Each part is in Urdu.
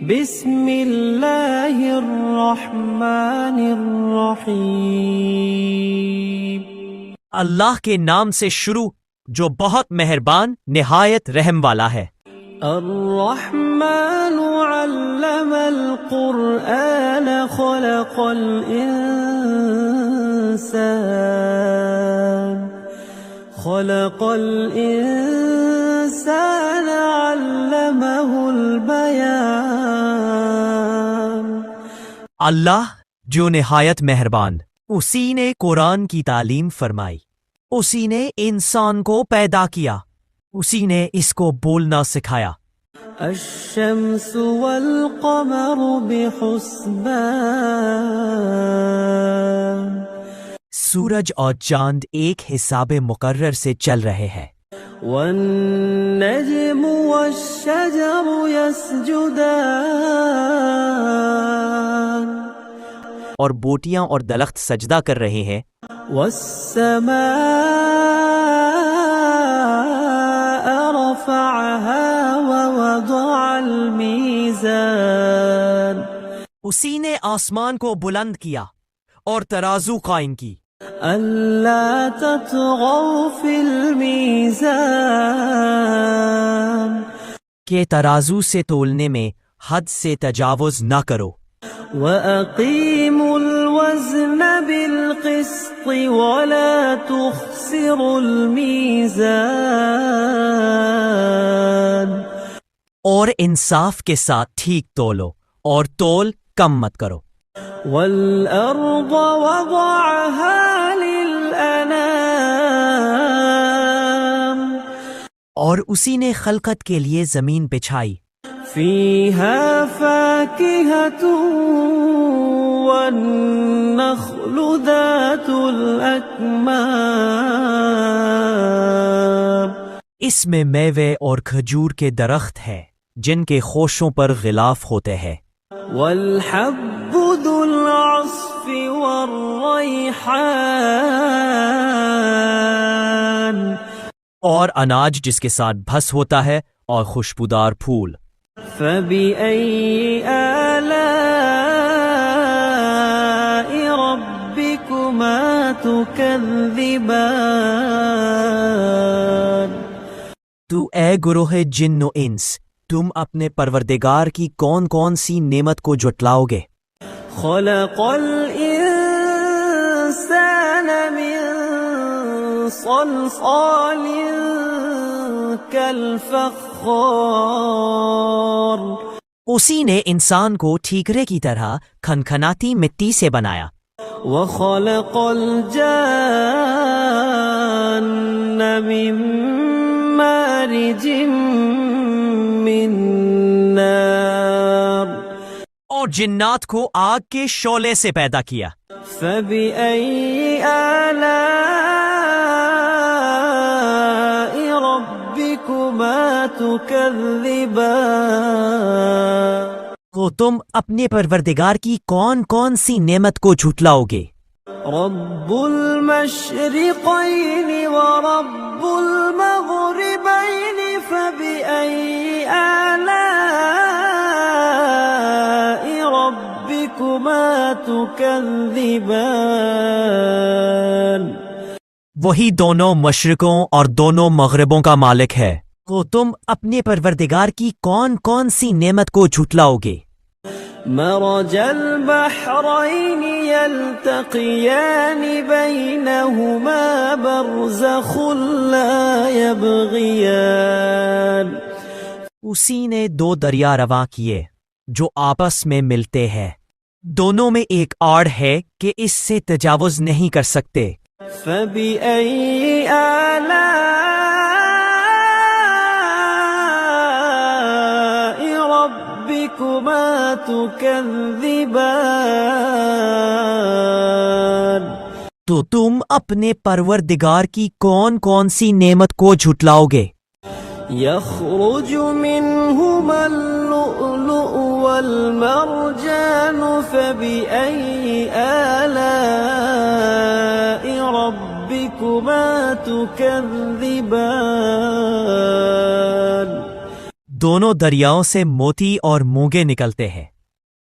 بسم اللہ الرحمن الرحیم۔ اللہ کے نام سے شروع جو بہت مہربان نہایت رحم والا ہے۔ الرحمن علم القرآن خلق الإنسان علمه البیان۔ اللہ جو نہایت مہربان، اسی نے قرآن کی تعلیم فرمائی، اسی نے انسان کو پیدا کیا، اسی نے اس کو بولنا سکھایا۔ الشمس والقمر بحسبان۔ سورج اور چاند ایک حساب مقرر سے چل رہے ہیں۔ والنجم والشجر يسجدان۔ اور بوٹیاں اور درخت سجدہ کر رہے ہیں۔ والسماء رفعها ووضع الميزان۔ اسی نے آسمان کو بلند کیا اور ترازو قائم کی۔ ألا تطغوا في الميزان۔ کہ ترازو سے تولنے میں حد سے تجاوز نہ کرو۔ وَأَقِيمُوا الْوَزْنَ بِالْقِسْطِ وَلَا تُخْسِرُوا الْمِيزَانَ۔ اور انصاف کے ساتھ ٹھیک تولو اور تول کم مت کرو۔ وَالْأَرْضَ وَضَعَهَا لِلْأَنَامِ۔ اور اسی نے خلقت کے لیے زمین بچھائی۔ فِيهَا فَاكِهَةٌ وَالنَّخْلُ ذَاتُ الْأَكْمَامِ۔ اس میں میوے اور کھجور کے درخت ہیں جن کے خوشوں پر غلاف ہوتے ہیں۔ وَالْحَبُّ ذُو الْعَصْفِ وَالرَّيْحَانِ۔ اور اناج جس کے ساتھ بھس ہوتا ہے اور خوشبودار پھول۔ فَبِأَيِّ آلَاءِ رَبِّكُمَا تُكَذِّبَانِ۔ تو اے گروہ جن و انس، تم اپنے پروردگار کی کون کون سی نعمت کو جھٹلاؤ گے؟ خَلَقَ الْإِنسَانَ مِنْ صَلْصَالٍ كَالْفَخَّارِ۔ اسی نے انسان کو ٹھیکرے کی طرح کھنکھناتی مٹی سے بنایا۔ وَخَلَقَ الْجَانَّ مِن مَارِجٍ مِّن نَارٍ۔ اور جنات کو آگ کے شعلے سے پیدا کیا۔ فَبِأَيِّ آلَاءِ رَبِّكُمَا تُكَذِّبَانِ۔ تو تم اپنے پروردگار کی کون کون سی نعمت کو جھٹلاؤ گے؟ رب المشرقین ورب المغربین فبأي آلاء ربكما تكذبان۔ وہی دونوں مشرقوں اور دونوں مغربوں کا مالک ہے، تو تم اپنے پروردگار کی کون کون سی نعمت کو جھٹلاؤ گے؟ مرج البحرین یلتقیان بینہما برزخ لا یبغیان۔ اسی نے دو دریا رواں کیے جو آپس میں ملتے ہیں، دونوں میں ایک آڑ ہے کہ اس سے تجاوز نہیں کر سکتے۔ فَبِأَيِّ آلَاءِ رَبِّكُمَا تُكَذِّبَانِ۔ تو تم اپنے پروردگار کی کون کون سی نعمت کو جھٹلاؤ گے؟ يخرج منهما اللؤلؤ والمرجان فبأي آلاء ربكما تكذبان۔ دونوں دریاؤں سے موتی اور مونگے نکلتے ہیں،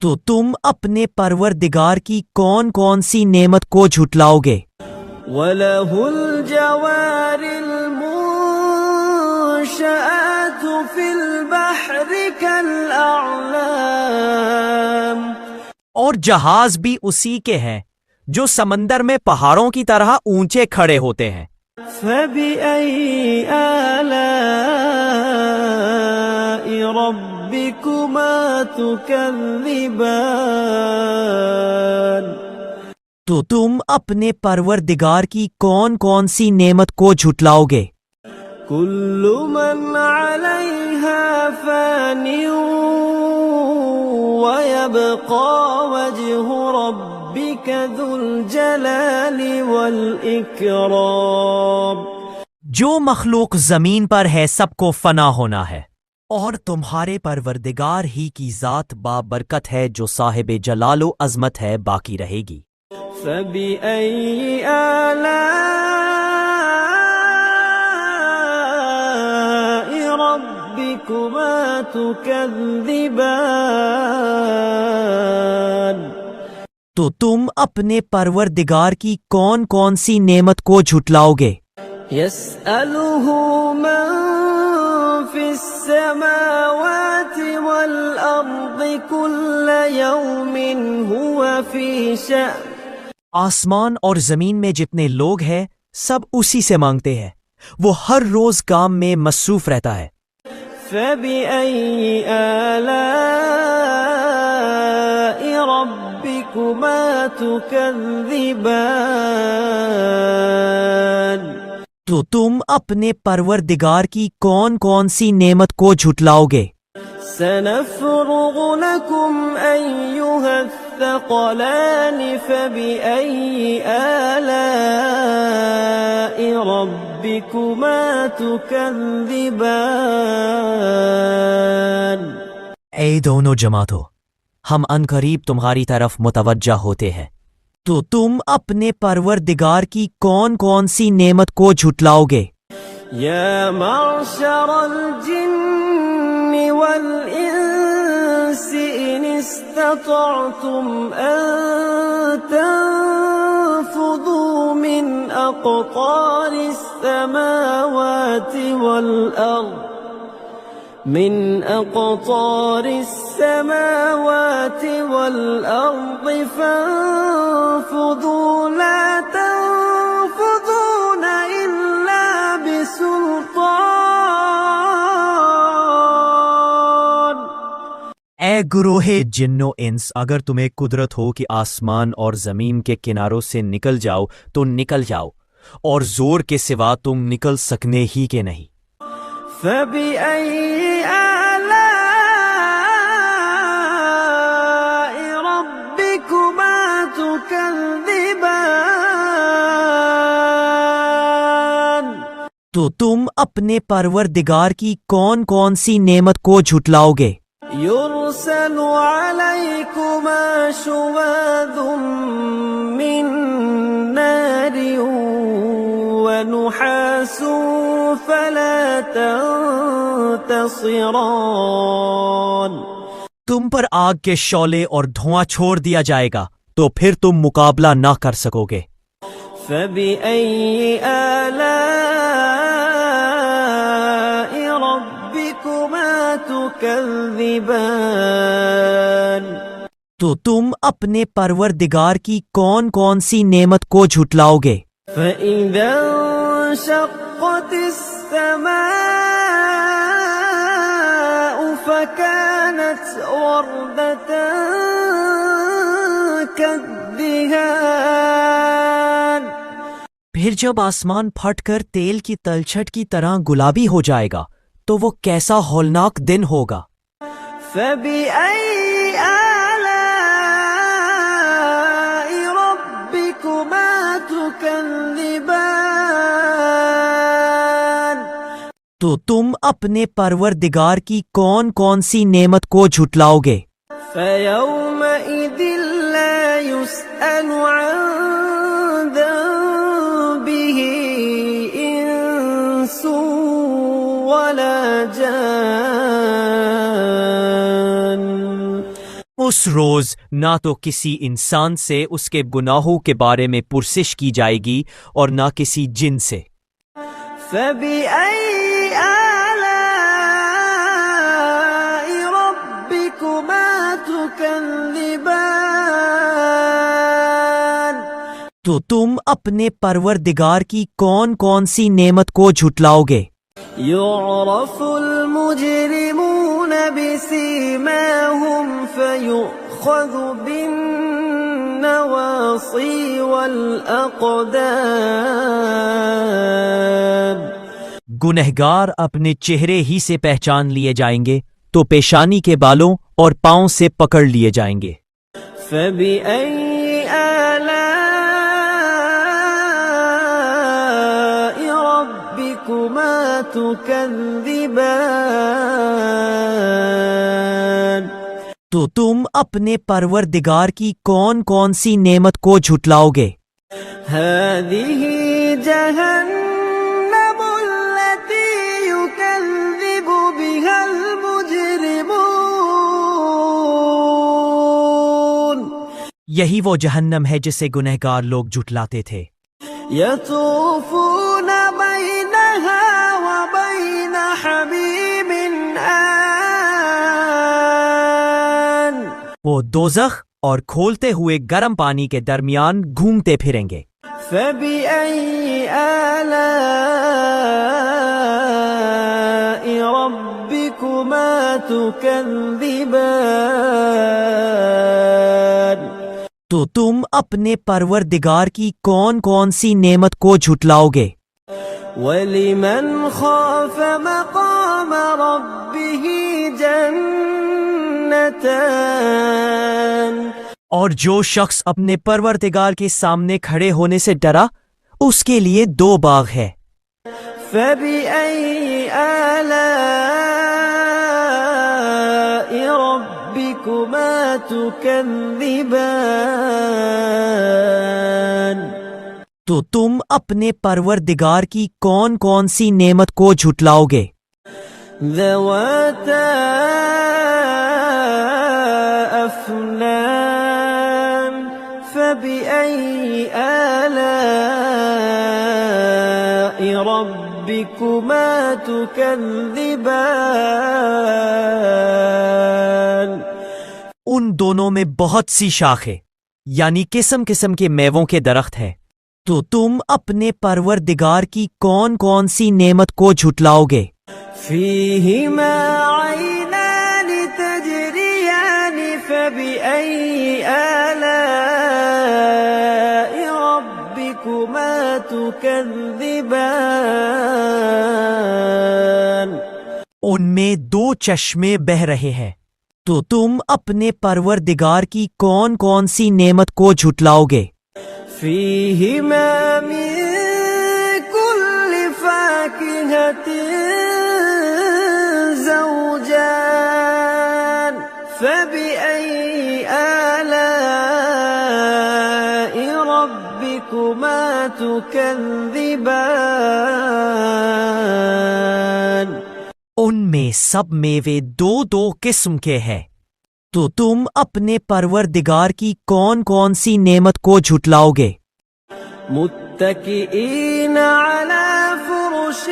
تو تم اپنے پروردگار کی کون کون سی نعمت کو جھٹلاؤ گے؟ وَلَهُ الْجَوَارِ الْمُنشَآتُ فِي الْبَحْرِ كَالْأَعْلَامِ، اور جہاز بھی اسی کے ہیں جو سمندر میں پہاڑوں کی طرح اونچے کھڑے ہوتے ہیں۔ فَبِأَيِّ آلَاءِ رَبِّكُمَا تُكَذِّبَانِ، تو تم اپنے پروردگار کی کون کون سی نعمت کو جھٹلاؤ گے؟ كُلُّ مَنْ عَلَيْهَا فَانٍ وَيَبْقَى وَجْهُ رَبِّكَ ذُو الْجَلَالِ وَالْإِكْرَامِ، جو مخلوق زمین پر ہے سب کو فنا ہونا ہے، اور تمہارے پروردگار ہی کی ذات بابرکت ہے جو صاحب جلال و عظمت ہے، باقی رہے گی۔ فَبِأَيِّ آلَاءِ رَبِّكُمَا تُكَذِّبَانِ، تو تم اپنے پروردگار کی کون کون سی نعمت کو جھٹلاؤ گے؟ يَسْأَلُهُ مَن فِي السَّمَاوَاتِ وَالْأَرْضِ كُلَّ يَوْمٍ هُوَ فِي شَأْنٍ، آسمان اور زمین میں جتنے لوگ ہیں سب اسی سے مانگتے ہیں، وہ ہر روز کام میں مصروف رہتا ہے۔ فَبِأَيِّ آلَاءِ رَبِّكُمَا تُكَذِّبَانِ، تو تم اپنے پروردگار کی کون کون سی نعمت کو جھٹلاؤ گے؟ سَنَفْرُغُ لَكُمْ أَيُّهَ الثَّقَلَانِ فَبِأَيِّ آلَاءِ رَبِّكُمَا تُكَذِّبَانِ، اے دونوں جماعتوں، ہم عنقریب تمہاری طرف متوجہ ہوتے ہیں، تو تم اپنے پروردگار کی کون کون سی نعمت کو جھٹلاؤ گے؟ يَا مَعْشَرَ الْجِنِّ وَالْإِنسِ إِنِ اسْتَطَعْتُمْ أَن تَنفُذُوا مِنْ أَقْطَارِ السَّمَاوَاتِ وَالْأَرْضِ فَانفُذُوا لَا تَنفُذُونَ إِلَّا بِسُلْطَانٍ، اے گروہ جن و انس، اگر تمہیں قدرت ہو کہ آسمان اور زمین کے کناروں سے نکل جاؤ تو نکل جاؤ، اور زور کے سوا تم نکل سکنے ہی کے نہیں۔ فَبِأَيِّ آلَاءِ رَبِّكُمَا تُكَذِّبَانِ، تو تم اپنے پروردگار کی کون کون سی نعمت کو جھٹلاؤ گے؟ يُرْسَلُ عَلَيْكُمَا شُوَاظٌ مِّن نَّارٍ وَنُحَاسٌ فَلَا تَنتَصِرَانِ، تم پر آگ کے شعلے اور دھواں چھوڑ دیا جائے گا تو پھر تم مقابلہ نہ کر سکو گے۔ فَبِأَيِّ آلَاءِ رَبِّكُمَا تُكَذِّبَانِ، تو تم اپنے پروردگار کی کون کون سی نعمت کو جھٹلاؤ گے؟ فَإِذَا انشَقَّتِ السَّمَاءُ فَكَانَتْ وَرْدَةً كَالدِّهَانِ، پھر جب آسمان پھٹ کر تیل کی تلچھٹ کی طرح گلابی ہو جائے گا تو وہ کیسا ہولناک دن ہوگا۔ فَبِأَيِّ آلَاءِ رَبِّكُمَا تُكَذِّبَانِ، تو تم اپنے پروردگار کی کون کون سی نعمت کو جھٹلاؤ گے؟ فَيَوْمَئِذٍ لَا يُسْأَلُ عَن ذَنبِهِ إِنسٌ وَلَا جَانٌ، اس روز نہ تو کسی انسان سے اس کے گناہوں کے بارے میں پرسش کی جائے گی اور نہ کسی جن سے۔ فَبِأَيِّ آلَاءِ رَبِّكُمَا تُكَذِّبَانِ؟ تو تم اپنے پروردگار کی کون کون سی نعمت کو جھٹلاؤ گے؟ يُعْرَفُ الْمُجْرِمُونَ بِسِيمَاهُمْ فَيُؤْخَذُ بِالنَّوَاصِي وَالْأَقْدَامِ۔ گنہگار اپنے چہرے ہی سے پہچان لیے جائیں گے تو پیشانی کے بالوں اور پاؤں سے پکڑ لیے جائیں گے۔ فَبِأَيِّ آلَاءِ رَبِّكُمَا تُكَذِّبَانِ؟ تو تم اپنے پروردگار کی کون کون سی نعمت کو جھٹلاؤ گے؟ هَذِهِ جَهَنَّمُ الَّتِي يُكَذِّبُ بِهَا الْمُجْرِمُونَ۔ یہی وہ جہنم ہے جسے گنہگار لوگ جھٹلاتے تھے۔ يَطُوفُونَ بَيْنَهَا وَبَيْنَ حَمِيمٍ آنٍ۔ وہ دوزخ اور کھولتے ہوئے گرم پانی کے درمیان گھومتے پھریں گے۔ فَبِأَيِّ آلَاءِ رَبِّكُمَا تُكَذِّبَانِ؟ تو تم اپنے پروردگار کی کون کون سی نعمت کو جھٹلاؤ گے؟ وَلِمَنْ خَافَ مَقَامَ رَبِّهِ جَنَّتَانِ؟ اور جو شخص اپنے پروردگار کے سامنے کھڑے ہونے سے ڈرا اس کے لیے 2 باغ ہے۔ فَبِأَيِّ آلَاءِ رَبِّكُمَا تُكَذِّبَانِ؟ تو تم اپنے پروردگار کی کون کون سی نعمت کو جھٹلاؤ گے؟ ذَوَاتَا أَفْنَانٍ فَبِأَيِّ آلَاءِ رَبِّكُمَا تُكَذِّبَانِ؟ ان دونوں میں بہت سی شاخیں یعنی قسم قسم کے میووں کے درخت ہیں، تو تم اپنے پروردگار کی کون کون سی نعمت کو جھٹلاؤ گے؟ فِيهِمَا عَيْنَانِ تَجْرِيَانِ فَبِأَيِّ آلَاءِ رَبِّكُمَا تُكَذِّبَانِ؟ ان میں 2 چشمے بہہ رہے ہیں، تو تم اپنے پروردگار کی کون کون سی نعمت کو جھٹلاؤ گے؟ فِيهِمَا مِن كُلِّ فَاكِهَةٍ زَوْجَانِ فَبِأَيِّ آلَاءِ رَبِّكُمَا تُكَذِّبَانِ؟ ان میں سب میوے 2 قسم کے ہیں، تو تم اپنے پروردگار کی کون کون سی نعمت کو جھٹلاؤ گے؟ متكئين على فرش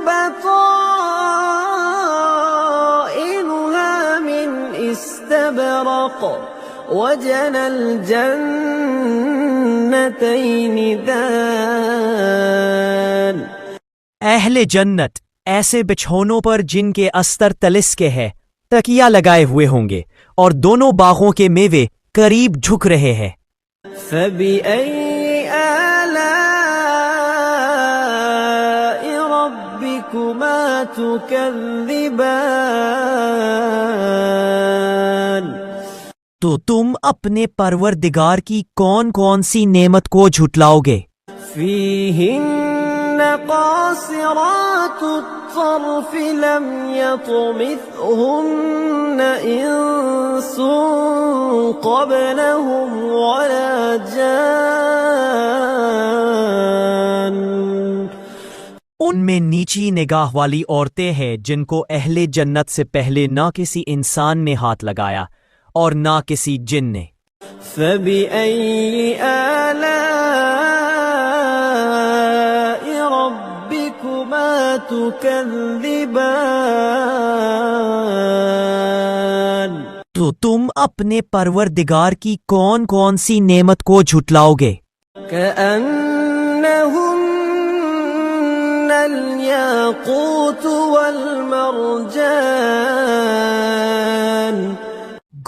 بطائنها من استبرق وجنى الجنتين دان۔ اہل جنت ایسے بچھونوں پر جن کے استر تلس کے ہے تکیہ لگائے ہوئے ہوں گے اور دونوں باغوں کے میوے قریب جھک رہے ہیں۔ فَبِأَيِّ آلَاءِ رَبِّكُمَا تُكَذِّبَانِ؟ تو تم اپنے پروردگار کی کون کون سی نعمت کو جھٹلاؤ گے؟ فِيهِنَّ قَاصِرَاتُ الطَّرْفِ لَمْ يَطْمِثْهُنَّ إِنسٌ قَبْلَهُمْ وَلَا جَانٌّ۔ ان میں نیچی نگاہ والی عورتیں ہیں جن کو اہل جنت سے پہلے نہ کسی انسان نے ہاتھ لگایا اور نہ کسی جن نے۔ فبأي آلاء ربكما تكذبان؟ تو تم اپنے پروردگار کی کون کون سی نعمت کو جھٹلاؤ گے؟ كأنهن الياقوت والمرجان،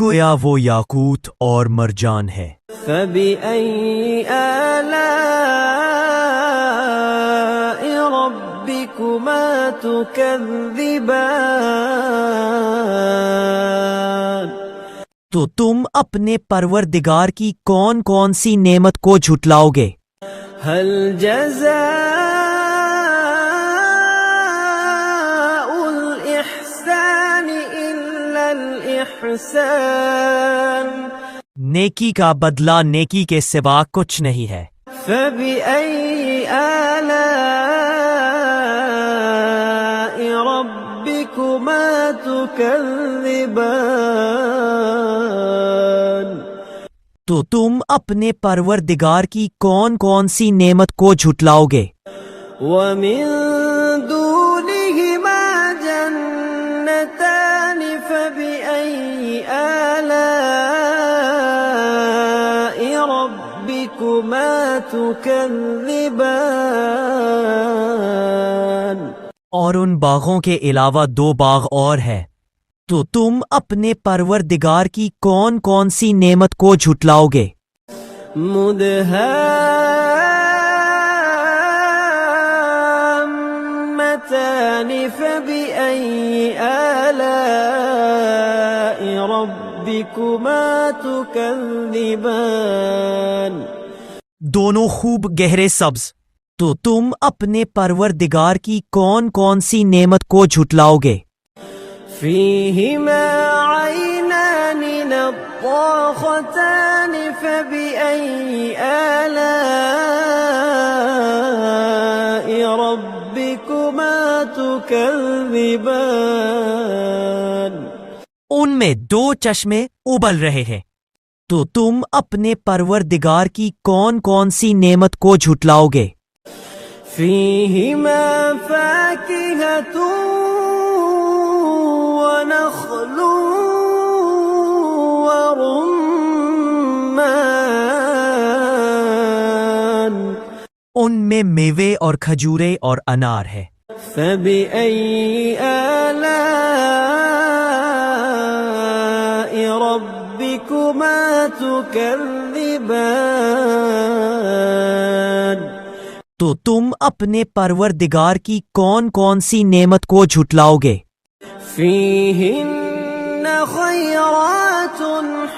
گویا وہ یاقوت اور مرجان ہے۔ فبأي آلاء ربكما تكذبان؟ تو تم اپنے پروردگار کی کون کون سی نعمت کو جھٹلاؤ گے؟ هل جزاء الإحسان إلا الإحسان؟ نیکی کا بدلہ نیکی کے سوا کچھ نہیں ہے۔ فبأي آلاء ربكما تكذبان؟ تو تم اپنے پروردگار کی کون کون سی نعمت کو جھٹلاؤ گے؟ ومن دونهما جنتان فبأي آلاء ربكما تكذبان؟ اور ان باغوں کے علاوہ دو باغ اور ہے، تو تم اپنے پروردگار کی کون کون سی نعمت کو جھٹلاؤ گے؟ مدهامتان فبأي آلاء ربكما تكذبان؟ دونوں خوب گہرے سبز، تو تم اپنے پروردگار کی کون کون سی نعمت کو جھٹلاؤ گے؟ فيهما عينان نضاختان فبأي آلاء ربكما تكذبان؟ ان میں دو چشمے ابل رہے ہیں، تو تم اپنے پروردگار کی کون کون سی نعمت کو جھٹلاؤ گے؟ فيهما فاكهة ونخل ورمان، ان میں میوے اور کھجورے اور انار ہے۔ فبأي آلاء ربكما تكذبان؟ تو تم اپنے پروردگار کی کون کون سی نعمت کو جھٹلاؤ گے؟ فيهن خيرات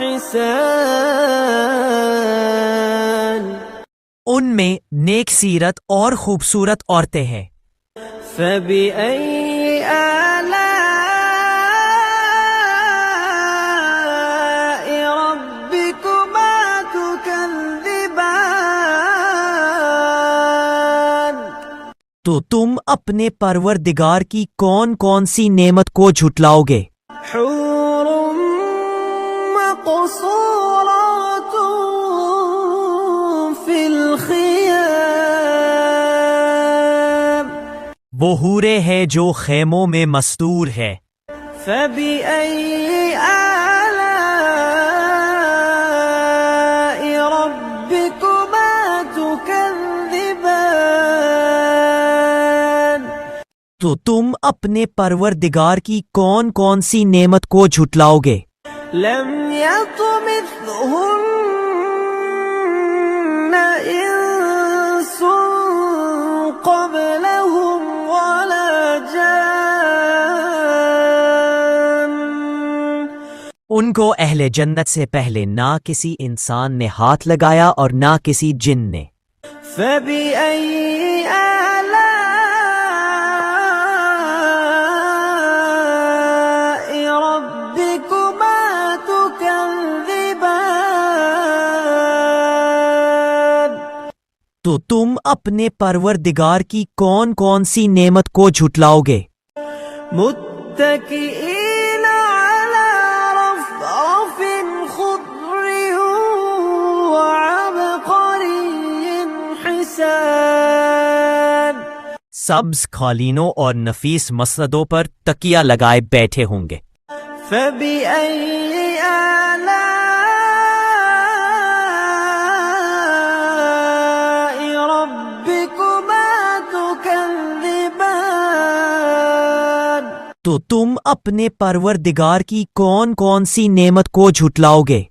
حسان، ان میں نیک سیرت اور خوبصورت عورتیں ہیں۔ فبأي آلاء ربكما تكذبان؟ تو تم اپنے پروردگار کی کون کون سی نعمت کو جھٹلاؤ گے؟ حور مقصورات في الخيام، وہ حورے ہے جو خیموں میں مستور ہے۔ فبأي آلاء ربكما تكذبان؟ تو تم اپنے پروردگار کی کون کون سی نعمت کو جھٹلاؤ گے؟ لم يطمثهن إنس قبلهم ولا جان، ان کو اہل جنت سے پہلے نہ کسی انسان نے ہاتھ لگایا اور نہ کسی جن نے۔ فبأي آلاء ربكما تكذبان؟ تو تم اپنے پروردگار کی کون کون سی نعمت کو جھٹلاؤ گے؟ متكئين على رفرف سبز قالینوں اور نفیس مسندوں پر تکیہ لگائے بیٹھے ہوں گے۔ فبأي آلاء ربكما تكذبان؟ تو تم اپنے پروردگار کی کون کون سی نعمت کو جھٹلاؤ گے؟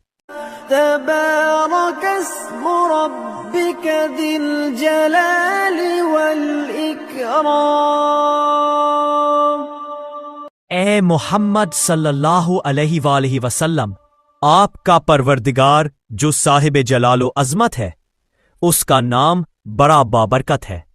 تبارك اسم ربك ذي الجلال والإكرام۔ اے محمد صلی اللہ علیہ وآلہ وسلم، آپ کا پروردگار جو صاحب جلال و عظمت ہے، اس کا نام بڑا بابرکت ہے۔